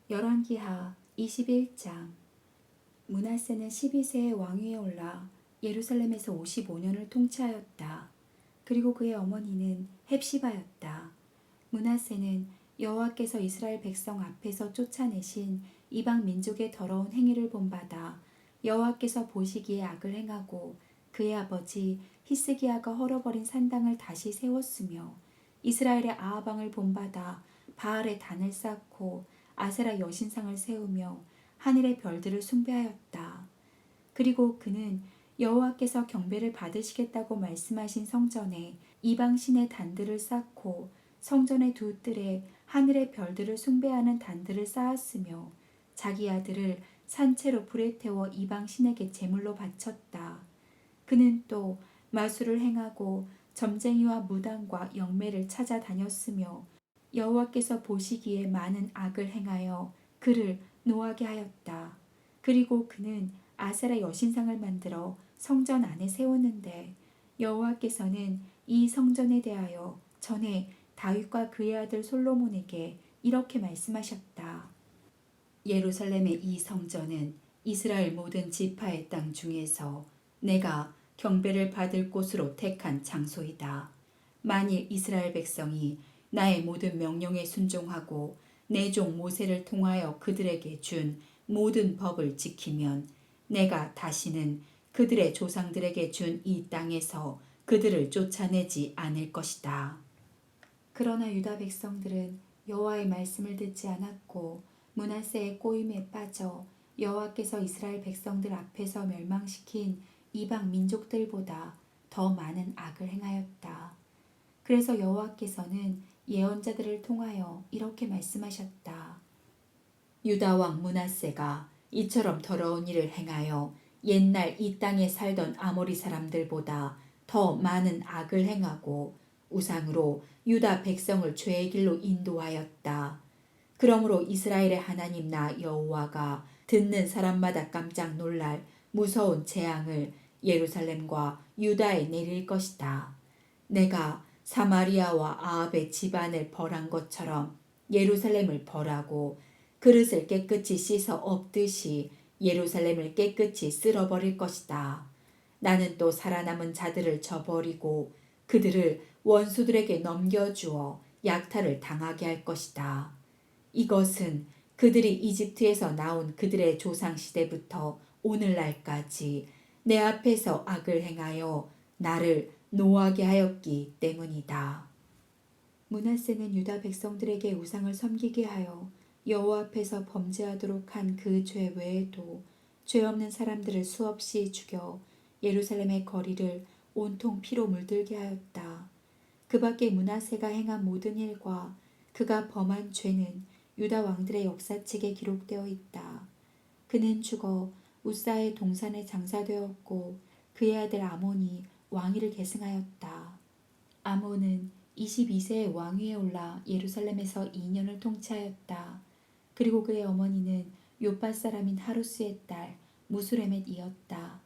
열왕기하 21장. 므낫세는 12세의 왕위에 올라 예루살렘에서 55년을 통치하였다. 그리고 그의 어머니는 헵시바였다. 므낫세는 여호와께서 이스라엘 백성 앞에서 쫓아내신 이방 민족의 더러운 행위를 본받아 여호와께서 보시기에 악을 행하고 그의 아버지 히스기야가 헐어버린 산당을 다시 세웠으며 이스라엘의 아하방을 본받아 바알의 단을 쌓고 아세라 여신상을 세우며 하늘의 별들을 숭배하였다. 그리고 그는 여호와께서 경배를 받으시겠다고 말씀하신 성전에 이방 신의 단들을 쌓고 성전의 두 뜰에 하늘의 별들을 숭배하는 단들을 쌓았으며 자기 아들을 산채로 불에 태워 이방 신에게 제물로 바쳤다. 그는 또 마술을 행하고 점쟁이와 무당과 영매를 찾아다녔으며 여호와께서 보시기에 많은 악을 행하여 그를 노하게 하였다. 그리고 그는 아세라 여신상을 만들어 성전 안에 세웠는데 여호와께서는 이 성전에 대하여 전에 다윗과 그의 아들 솔로몬에게 이렇게 말씀하셨다. 예루살렘의 이 성전은 이스라엘 모든 지파의 땅 중에서 내가 경배를 받을 곳으로 택한 장소이다. 만일 이스라엘 백성이 나의 모든 명령에 순종하고 내 종 모세를 통하여 그들에게 준 모든 법을 지키면 내가 다시는 그들의 조상들에게 준 이 땅에서 그들을 쫓아내지 않을 것이다. 그러나 유다 백성들은 여호와의 말씀을 듣지 않았고 므낫세의 꼬임에 빠져 여호와께서 이스라엘 백성들 앞에서 멸망시킨 이방 민족들보다 더 많은 악을 행하였다. 그래서 여호와께서는 예언자들을 통하여 이렇게 말씀하셨다. 유다 왕 므낫세가 이처럼 더러운 일을 행하여 옛날 이 땅에 살던 아모리 사람들보다 더 많은 악을 행하고 우상으로 유다 백성을 죄의 길로 인도하였다. 그러므로 이스라엘의 하나님 나 여호와가 듣는 사람마다 깜짝 놀랄 무서운 재앙을 예루살렘과 유다에 내릴 것이다. 내가 사마리아와 아합의 집안을 벌한 것처럼 예루살렘을 벌하고 그릇을 깨끗이 씻어 엎듯이 예루살렘을 깨끗이 쓸어버릴 것이다. 나는 또 살아남은 자들을 저버리고 그들을 원수들에게 넘겨주어 약탈을 당하게 할 것이다. 이것은 그들이 이집트에서 나온 그들의 조상 시대부터 오늘날까지 내 앞에서 악을 행하여 나를 노하게 하였기 때문이다. 므낫세는 유다 백성들에게 우상을 섬기게 하여 여호와 앞에서 범죄하도록 한 그 죄 외에도 죄 없는 사람들을 수없이 죽여 예루살렘의 거리를 온통 피로 물들게 하였다. 그 밖에 므낫세가 행한 모든 일과 그가 범한 죄는 유다 왕들의 역사책에 기록되어 있다. 그는 죽어 우사의 동산에 장사되었고 그의 아들 아몬이 왕위를 계승하였다. 아몬은 22세의 왕위에 올라 예루살렘에서 2년을 통치하였다. 그리고 그의 어머니는 요밧 사람인 하루스의 딸 무술레멧이었다.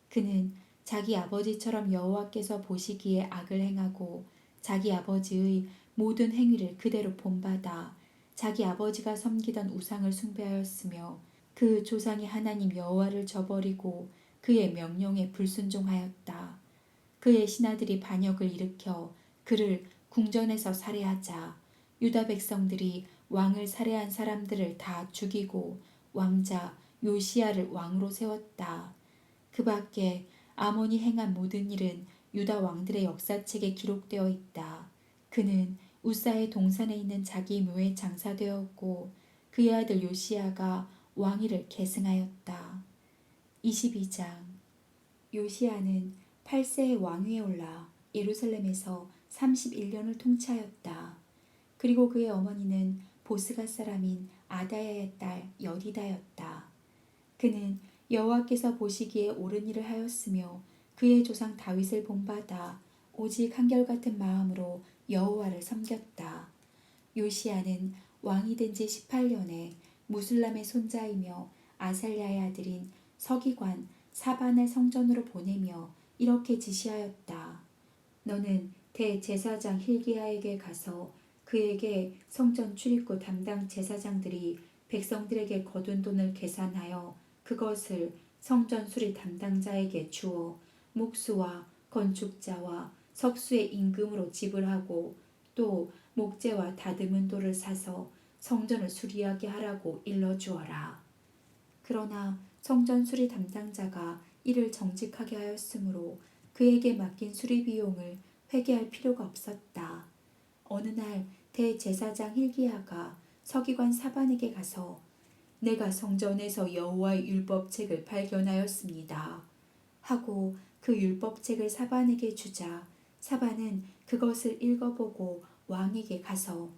그는 자기 아버지처럼 여호와께서 보시기에 악을 행하고 자기 아버지의 모든 행위를 그대로 본받아 자기 아버지가 섬기던 우상을 숭배하였으며 그 조상이 하나님 여호와를 저버리고 그의 명령에 불순종하였다. 그의 신하들이 반역을 일으켜 그를 궁전에서 살해하자 유다 백성들이 왕을 살해한 사람들을 다 죽이고 왕자 요시야를 왕으로 세웠다. 그 밖에 아몬이 행한 모든 일은 유다 왕들의 역사책에 기록되어 있다. 그는 우사의 동산에 있는 자기 묘에 장사되었고 그의 아들 요시야가 왕위를 계승하였다. 22장. 요시야는 8세의 왕위에 올라 예루살렘에서 31년을 통치하였다. 그리고 그의 어머니는 보스가 사람인 아다야의 딸 여디다였다. 그는 여호와께서 보시기에 옳은 일을 하였으며 그의 조상 다윗을 본받아 오직 한결같은 마음으로 여호와를 섬겼다. 요시야는 왕이 된 지 18년에 무술람의 손자이며 아살랴의 아들인 서기관 사반을 성전으로 보내며 이렇게 지시하였다. 너는 대제사장 힐기야에게 가서 그에게 성전 출입구 담당 제사장들이 백성들에게 거둔 돈을 계산하여 그것을 성전 수리 담당자에게 주어 목수와 건축자와 석수의 임금으로 지불하고 또 목재와 다듬은 돌을 사서 성전을 수리하게 하라고 일러주어라. 그러나 성전 수리 담당자가 이를 정직하게 하였으므로 그에게 맡긴 수리 비용을 회개할 필요가 없었다. 어느 날 대제사장 hil기야가 서기관 사반에게 가서 내가 성전에서 여호와의 율법책을 발견하였습니다 하고 그 율법책을 사반에게 주자 사반은 그것을 읽어보고 왕에게 가서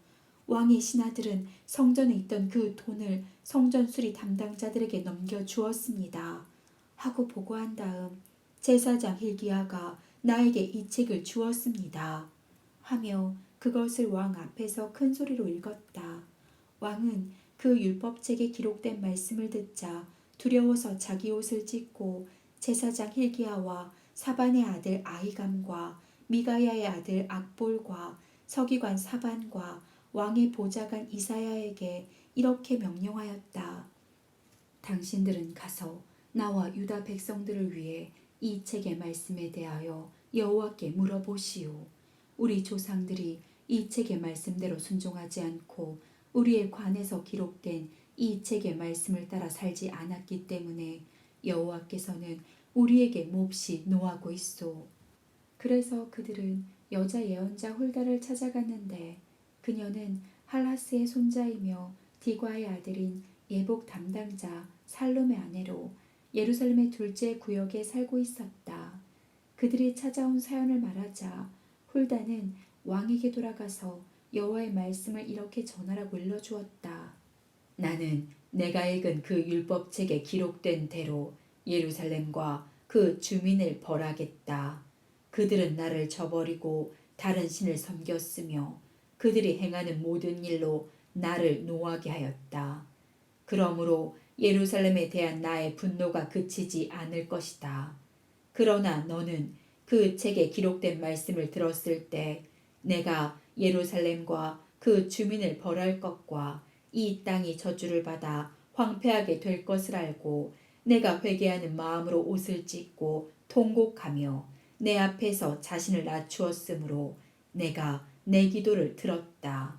왕의 신하들은 성전에 있던 그 돈을 성전 수리 담당자들에게 넘겨주었습니다 하고 보고한 다음 제사장 hil기야가 나에게 이 책을 주었습니다 하며 그것을 왕 앞에서 큰 소리로 읽었다. 왕은 그 율법책에 기록된 말씀을 듣자 두려워서 자기 옷을 찢고 제사장 hil기야와 사반의 아들 아히감과 미가야의 아들 악볼과 서기관 사반과 왕의 보좌관 이사야에게 이렇게 명령하였다. 당신들은 가서 나와 유다 백성들을 위해 이 책의 말씀에 대하여 여호와께 물어보시오. 우리 조상들이 이 책의 말씀대로 순종하지 않고 우리의 관에서 기록된 이 책의 말씀을 따라 살지 않았기 때문에 여호와께서는 우리에게 몹시 노하고 있소. 그래서 그들은 여자 예언자 홀다를 찾아갔는데 그녀는 할라스의 손자이며 디과의 아들인 예복 담당자 살룸의 아내로 예루살렘의 둘째 구역에 살고 있었다. 그들이 찾아온 사연을 말하자 홀다는 왕에게 돌아가서 여호와의 말씀을 이렇게 전하라고 일러주었다. 나는 내가 읽은 그 율법책에 기록된 대로 예루살렘과 그 주민을 벌하겠다. 그들은 나를 저버리고 다른 신을 섬겼으며 그들이 행하는 모든 일로 나를 노하게 하였다. 그러므로 예루살렘에 대한 나의 분노가 그치지 않을 것이다. 그러나 너는 그 책에 기록된 말씀을 들었을 때 내가 예루살렘과 그 주민을 벌할 것과 이 땅이 저주를 받아 황폐하게 될 것을 알고 내가 회개하는 마음으로 옷을 찢고 통곡하며 내 앞에서 자신을 낮추었으므로 내가 내 기도를 들었다.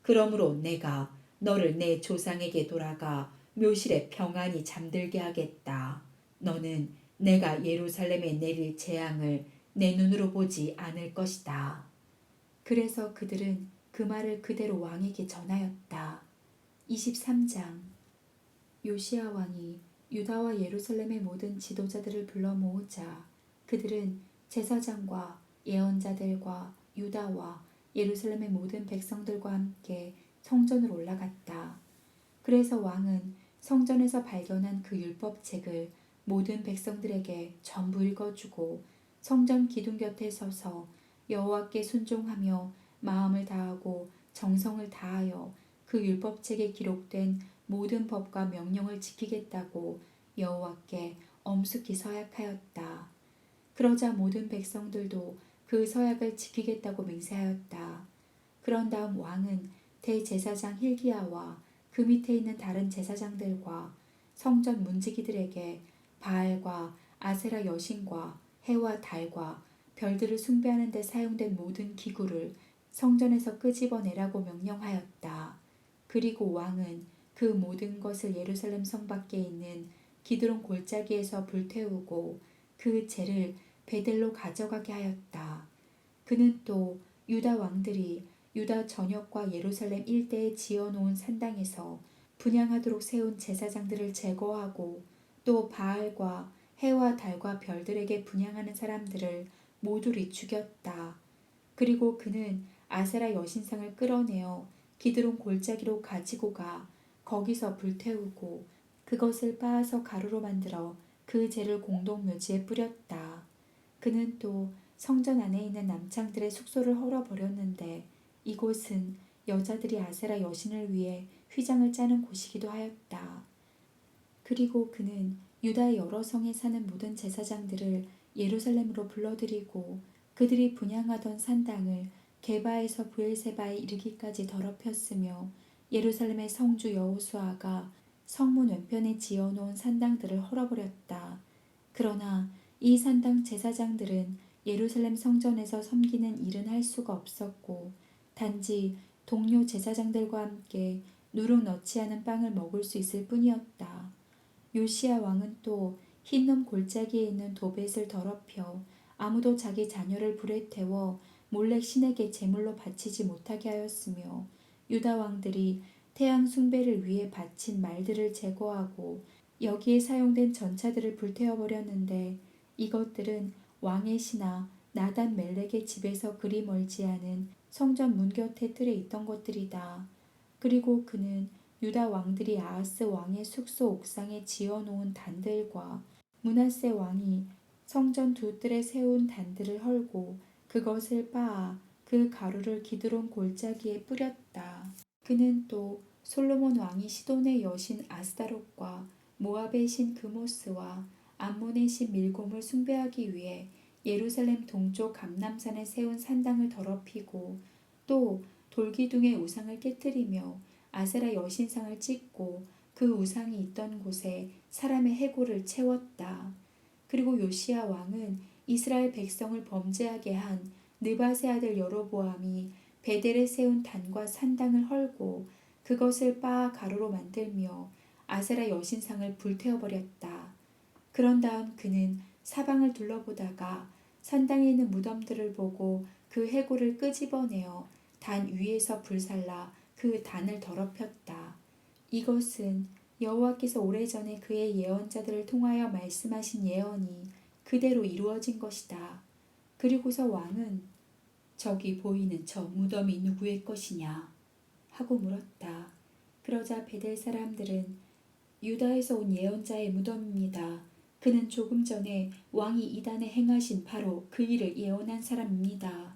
그러므로 내가 너를 내 조상에게 돌아가 묘실에 평안히 잠들게 하겠다. 너는 내가 예루살렘에 내릴 재앙을 내 눈으로 보지 않을 것이다. 그래서 그들은 그 말을 그대로 왕에게 전하였다. 23장 요시야 왕이 유다와 예루살렘의 모든 지도자들을 불러 모으자 그들은 제사장과 예언자들과 유다와 예루살렘의 모든 백성들과 함께 성전으로 올라갔다. 그래서 왕은 성전에서 발견한 그 율법책을 모든 백성들에게 전부 읽어주고 성전 기둥 곁에 서서 여호와께 순종하며 마음을 다하고 정성을 다하여 그 율법책에 기록된 모든 법과 명령을 지키겠다고 여호와께 엄숙히 서약하였다. 그러자 모든 백성들도 그 서약을 지키겠다고 맹세하였다. 그런 다음 왕은 대제사장 hil기야와 그 밑에 있는 다른 제사장들과 성전 문지기들에게 바알과 아세라 여신과 해와 달과 별들을 숭배하는 데 사용된 모든 기구를 성전에서 끄집어내라고 명령하였다. 그리고 왕은 그 모든 것을 예루살렘 성 밖에 있는 기드론 골짜기에서 불태우고 그 재를 베델로 가져가게 하였다. 그는 또 유다 왕들이 유다 전역과 예루살렘 일대에 지어놓은 산당에서 분향하도록 세운 제사장들을 제거하고 또 바알과 해와 달과 별들에게 분향하는 사람들을 모조리 죽였다. 그리고 그는 아세라 여신상을 끌어내어 기드론 골짜기로 가지고 가 거기서 불태우고 그것을 빻아서 가루로 만들어 그 재를 공동묘지에 뿌렸다. 그는 또 성전 안에 있는 남창들의 숙소를 헐어버렸는데 이곳은 여자들이 아세라 여신을 위해 휘장을 짜는 곳이기도 하였다. 그리고 그는 유다의 여러 성에 사는 모든 제사장들을 예루살렘으로 불러들이고 그들이 분향하던 산당을 게바에서 브엘세바에 이르기까지 더럽혔으며 예루살렘의 성주 여호수아가 성문 왼편에 지어놓은 산당들을 헐어버렸다. 그러나 이 산당 제사장들은 예루살렘 성전에서 섬기는 일은 할 수가 없었고 단지 동료 제사장들과 함께 누룩 넣지 않은 빵을 먹을 수 있을 뿐이었다. 요시야 왕은 또 흰놈 골짜기에 있는 도벳을 더럽혀 아무도 자기 자녀를 불에 태워 몰렉 신에게 제물로 바치지 못하게 하였으며 유다 왕들이 태양 숭배를 위해 바친 말들을 제거하고 여기에 사용된 전차들을 불태워 버렸는데 이것들은 왕의 신하 나단 멜렉의 집에서 그리 멀지 않은 성전 문 곁에 뜰에 있던 것들이다. 그리고 그는 유다 왕들이 아하스 왕의 숙소 옥상에 지어놓은 단들과 므낫세 왕이 성전 두 뜰에 세운 단들을 헐고 그것을 빻아 그 가루를 기드론 골짜기에 뿌렸다. 그는 또 솔로몬 왕이 시돈의 여신 아스다롯과 모압의 신 그모스와 암몬의 신 밀곰을 숭배하기 위해 예루살렘 동쪽 감람산에 세운 산당을 더럽히고 또 돌기둥의 우상을 깨뜨리며 아세라 여신상을 찍고 그 우상이 있던 곳에 사람의 해골을 채웠다. 그리고 요시야 왕은 이스라엘 백성을 범죄하게 한 느밧의 아들 여로보암이 베델에 세운 단과 산당을 헐고 그것을 빻아 가루로 만들며 아세라 여신상을 불태워버렸다. 그런 다음 그는 사방을 둘러보다가 산당에 있는 무덤들을 보고 그 해골을 끄집어내어 단 위에서 불살라 그 단을 더럽혔다. 이것은 여호와께서 오래전에 그의 예언자들을 통하여 말씀하신 예언이 그대로 이루어진 것이다. 그리고서 왕은 저기 보이는 저 무덤이 누구의 것이냐 하고 물었다. 그러자 베델 사람들은 유다에서 온 예언자의 무덤입니다. 그는 조금 전에 왕이 이단에 행하신 바로 그 일을 예언한 사람입니다.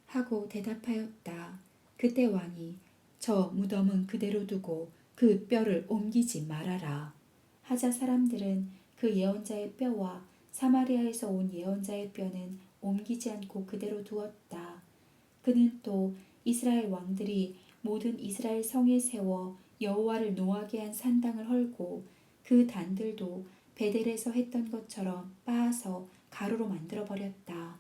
하고 대답하였다. 그때 왕이 저 무덤은 그대로 두고 그 뼈를 옮기지 말아라 하자 사람들은 그 예언자의 뼈와 사마리아에서 온 예언자의 뼈는 옮기지 않고 그대로 두었다. 그는 또 이스라엘 왕들이 모든 이스라엘 성에 세워 여호와를 노하게 한 산당을 헐고 그 단들도 베델에서 했던 것처럼 빻아서 가루로 만들어 버렸다.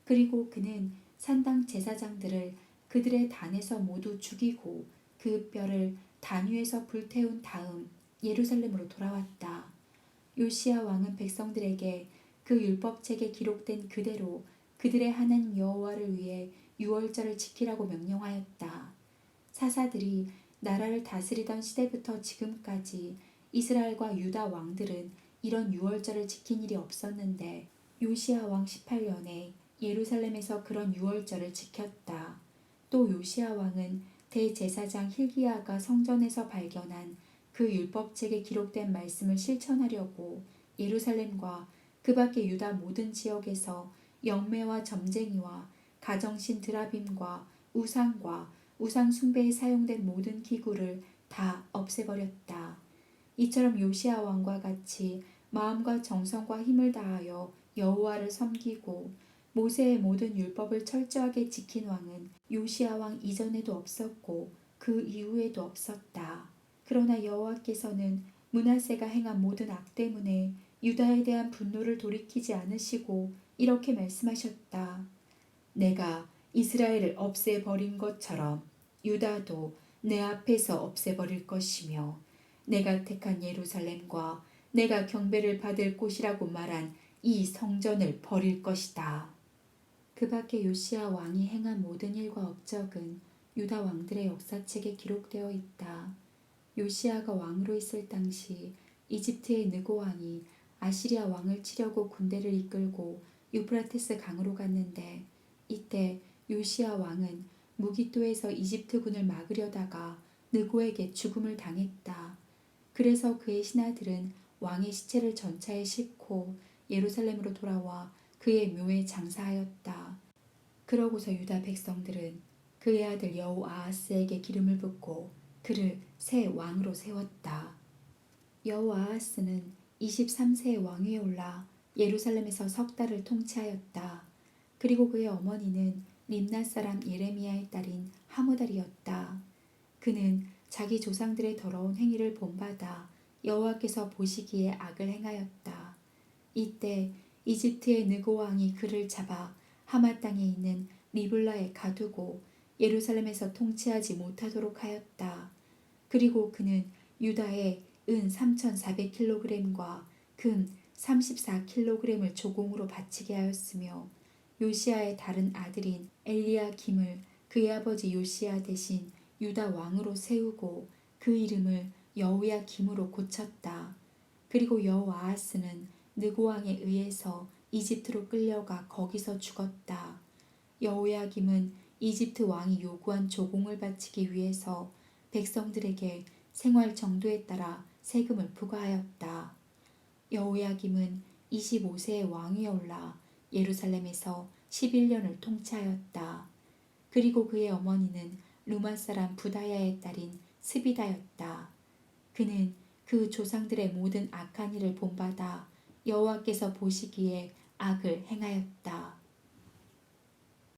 그리고 그는 산당 제사장들을 그들의 단에서 모두 죽이고 그 뼈를 단 위에서 불태운 다음 예루살렘으로 돌아왔다. 요시야 왕은 백성들에게 그 율법책에 기록된 그대로 그들의 하나님 여호와를 위해 유월절을 지키라고 명령하였다. 사사들이 나라를 다스리던 시대부터 지금까지 이스라엘과 유다 왕들은 이런 유월절을 지킨 일이 없었는데 요시야 왕 18년에 예루살렘에서 그런 유월절을 지켰다. 또 요시야 왕은 대제사장 hil기야가 성전에서 발견한 그 율법책에 기록된 말씀을 실천하려고 예루살렘과 그 밖의 유다 모든 지역에서 영매와 점쟁이와 가정신 드라빔과 우상과 우상 숭배에 사용된 모든 기구를 다 없애버렸다. 이처럼 요시야 왕과 같이 마음과 정성과 힘을 다하여 여호와를 섬기고 모세의 모든 율법을 철저하게 지킨 왕은 요시야 왕 이전에도 없었고 그 이후에도 없었다. 그러나 여호와께서는 므낫세가 행한 모든 악 때문에 유다에 대한 분노를 돌이키지 않으시고 이렇게 말씀하셨다. 내가 이스라엘을 없애버린 것처럼 유다도 내 앞에서 없애버릴 것이며 내가 택한 예루살렘과 내가 경배를 받을 곳이라고 말한 이 성전을 버릴 것이다. 그 밖에 요시야 왕이 행한 모든 일과 업적은 유다 왕들의 역사책에 기록되어 있다. 요시야가 왕으로 있을 당시 이집트의 느고 왕이 아시리아 왕을 치려고 군대를 이끌고 유프라테스 강으로 갔는데 이때 요시야 왕은 무기토에서 이집트군을 막으려다가 느고에게 죽음을 당했다. 그래서 그의 신하들은 왕의 시체를 전차에 싣고 예루살렘으로 돌아와 그의 묘에 장사하였다. 그러고서 유다 백성들은 그의 아들 여호아하스에게 기름을 붓고 그를 새 왕으로 세웠다. 여호아하스는 23세의 왕위에 올라 예루살렘에서 석 달을 통치하였다. 그리고 그의 어머니는 림낫 사람 예레미야의 딸인 하무달이었다. 그는 자기 조상들의 더러운 행위를 본받아 여호와께서 보시기에 악을 행하였다. 이때 이집트의 느고 왕이 그를 잡아 하마 땅에 있는 리블라에 가두고 예루살렘에서 통치하지 못하도록 하였다. 그리고 그는 유다에 은 3,400kg과 금 34kg을 조공으로 바치게 하였으며 요시야의 다른 아들인 엘리야김을 그의 아버지 요시야 대신 유다 왕으로 세우고 그 이름을 여호야김으로 고쳤다. 그리고 여호아하스는 느고 왕에 의해서 이집트로 끌려가 거기서 죽었다. 여호야김은 이집트 왕이 요구한 조공을 바치기 위해서 백성들에게 생활 정도에 따라 세금을 부과하였다. 여호야김은 25세의 왕위에 올라 예루살렘에서 11년을 통치하였다. 그리고 그의 어머니는 루마 사람 부다야의 딸인 스비다였다. 그는 그 조상들의 모든 악한 일을 본받아 여호와께서 보시기에 악을 행하였다.